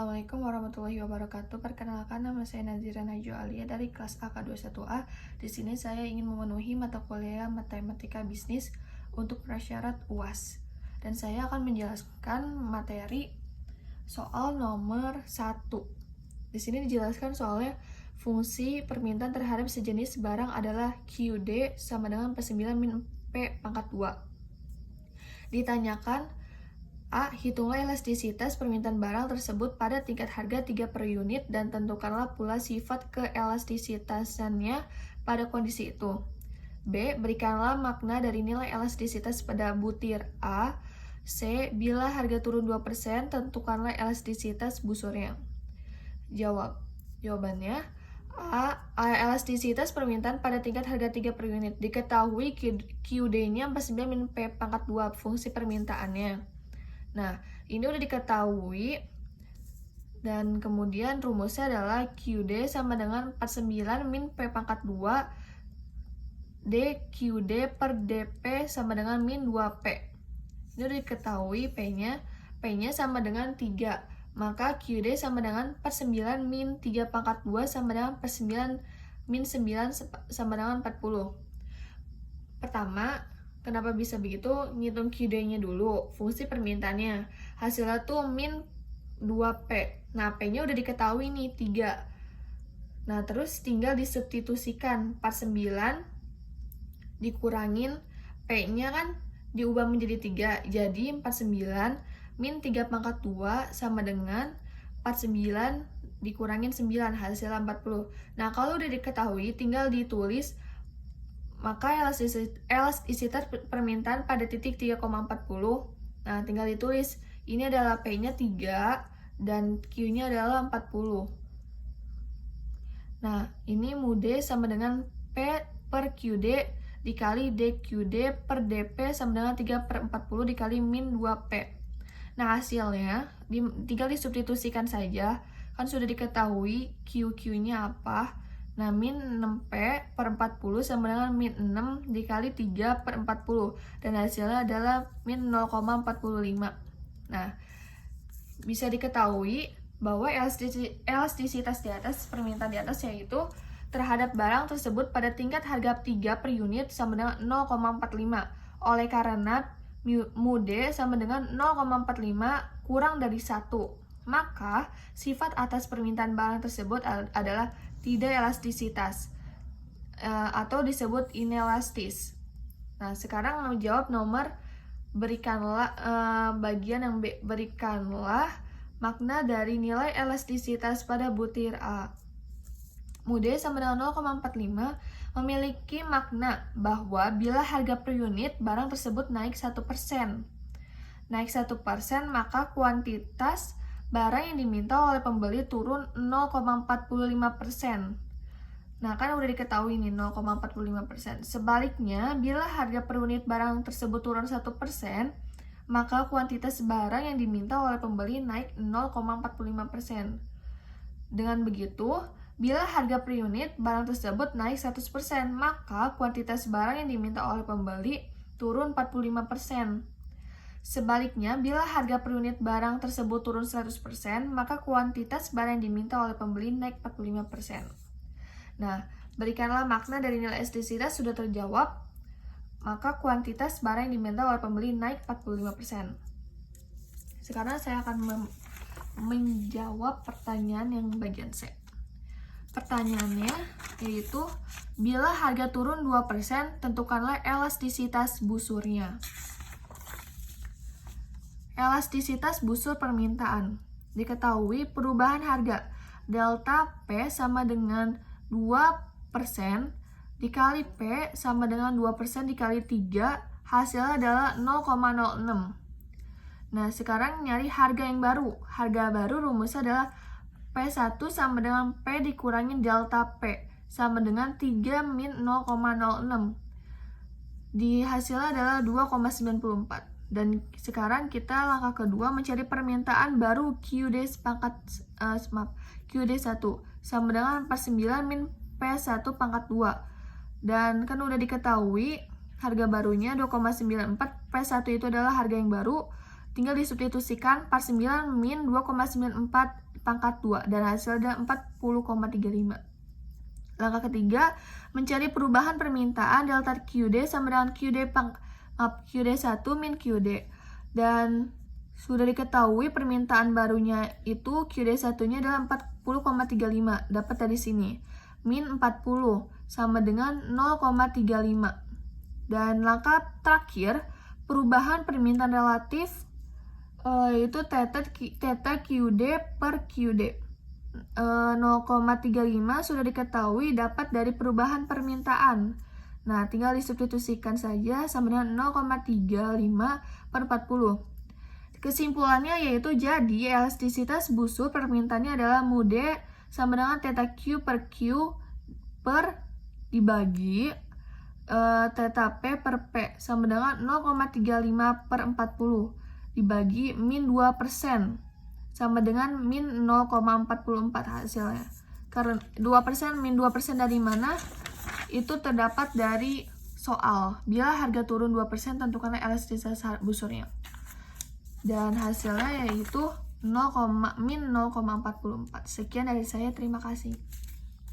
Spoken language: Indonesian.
Assalamualaikum warahmatullahi wabarakatuh. Perkenalkan, nama saya Nazira Najwa Alia dari kelas AK21A. Di sini saya ingin memenuhi mata kuliah Matematika Bisnis untuk prasyarat UAS. Dan saya akan menjelaskan materi soal nomor 1. Di sini dijelaskan soalnya fungsi permintaan terhadap sejenis barang adalah QD sama dengan P9 min P pangkat 2. Ditanyakan A. Hitunglah elastisitas permintaan barang tersebut pada tingkat harga 3 per unit dan tentukanlah pula sifat keelastisitasannya pada kondisi itu. B. Berikanlah makna dari nilai elastisitas pada butir A. C. Bila harga turun 2%, tentukanlah elastisitas busurnya. Jawabannya A. Elastisitas permintaan pada tingkat harga 3 per unit. Diketahui QD-nya 49 min P pangkat 2, fungsi permintaannya. Nah, ini udah diketahui dan kemudian rumusnya adalah QD sama dengan 49 min P pangkat 2 DQD per DP sama dengan min 2P. Ini udah diketahui P-nya sama dengan 3. Maka QD sama dengan per 9 min 3 pangkat 2 sama dengan per 9 min 9 sama dengan 40. Pertama, kenapa bisa begitu? Ngitung QD-nya dulu, fungsi permintaannya. Hasilnya tuh min 2P. Nah, P-nya udah diketahui nih, 3. Nah, terus tinggal disubstitusikan. 49 dikurangin P-nya kan diubah menjadi 3. Jadi 49 min 3 pangkat 2 sama dengan 49 dikurangin 9, hasilnya 40. Nah, kalau udah diketahui, tinggal ditulis. Maka elastisitas permintaan pada titik 3,40. Nah, tinggal ditulis. Ini adalah P-nya 3 dan Q-nya adalah 40. Nah, ini mu D sama dengan P per QD dikali DQD per DP sama dengan 3 per 40 dikali min 2P. Nah, hasilnya tinggal disubstitusikan saja. Kan sudah diketahui QQ-nya apa. Nah, min 6P per 40 sama dengan min 6 dikali 3 per 40. Dan hasilnya adalah min 0,45. Nah, bisa diketahui bahwa elastisitas di atas, permintaan di atas yaitu terhadap barang tersebut pada tingkat harga 3 per unit sama dengan 0,45. Oleh karena mu D sama dengan 0,45 kurang dari 1. Maka, sifat atas permintaan barang tersebut adalah tidak elastisitas atau disebut inelastis. Nah, sekarang menjawab nomor berikanlah bagian yang B. Berikanlah makna dari nilai elastisitas pada butir A. Mu D sama dengan 0,45 memiliki makna bahwa bila harga per unit barang tersebut naik 1%. Naik 1%, maka kuantitas barang yang diminta oleh pembeli turun 0,45%. Nah, kan udah diketahui nih 0,45%. Sebaliknya, bila harga per unit barang tersebut turun 1%, maka kuantitas barang yang diminta oleh pembeli naik 0,45%. Dengan begitu, bila harga per unit barang tersebut naik 100%, maka kuantitas barang yang diminta oleh pembeli turun 45%. Sebaliknya, bila harga per unit barang tersebut turun 100%, maka kuantitas barang yang diminta oleh pembeli naik 45%. Nah, berikanlah makna dari nilai elastisitas sudah terjawab, maka kuantitas barang yang diminta oleh pembeli naik 45%. Sekarang saya akan menjawab pertanyaan yang bagian C. Pertanyaannya yaitu, bila harga turun 2%, tentukanlah elastisitas busurnya. Elastisitas busur permintaan. Diketahui perubahan harga delta P sama dengan 2% dikali P sama dengan 2% dikali 3, hasilnya adalah 0,06. Nah, sekarang nyari harga yang baru. Harga baru rumusnya adalah P1 sama dengan P dikurangin delta P sama dengan 3 min 0,06. Di hasilnya adalah 2,94. Dan sekarang kita langkah kedua mencari permintaan baru QD QD1 sama dengan 49 min P1 pangkat 2. Dan kan udah diketahui harga barunya 2,94, P1 itu adalah harga yang baru. Tinggal disubstitusikan 49 min 2,94 pangkat 2 dan hasilnya 40,35. Langkah ketiga, mencari perubahan permintaan delta QD sama dengan QD1 min QD. Dan sudah diketahui permintaan barunya itu QD1-nya adalah 40,35, dapat dari sini. Min 40 sama dengan 0,35. Dan langkah terakhir, perubahan permintaan relatif yaitu theta QD per QD. 0,35 sudah diketahui dapat dari perubahan permintaan. Nah, tinggal disubstitusikan saja sama dengan 0,35 per 40. Kesimpulannya yaitu jadi elastisitas busur permintaannya adalah mu D sama dengan theta Q per Q per dibagi theta P per P sama dengan 0,35 per 40 dibagi min 2% sama dengan min 0,44 hasilnya. Karena 2% min 2% dari mana? Itu terdapat dari soal. Bila harga turun 2%, tentukan elastisitas busurnya. Dan hasilnya yaitu min 0,44. Sekian dari saya, terima kasih.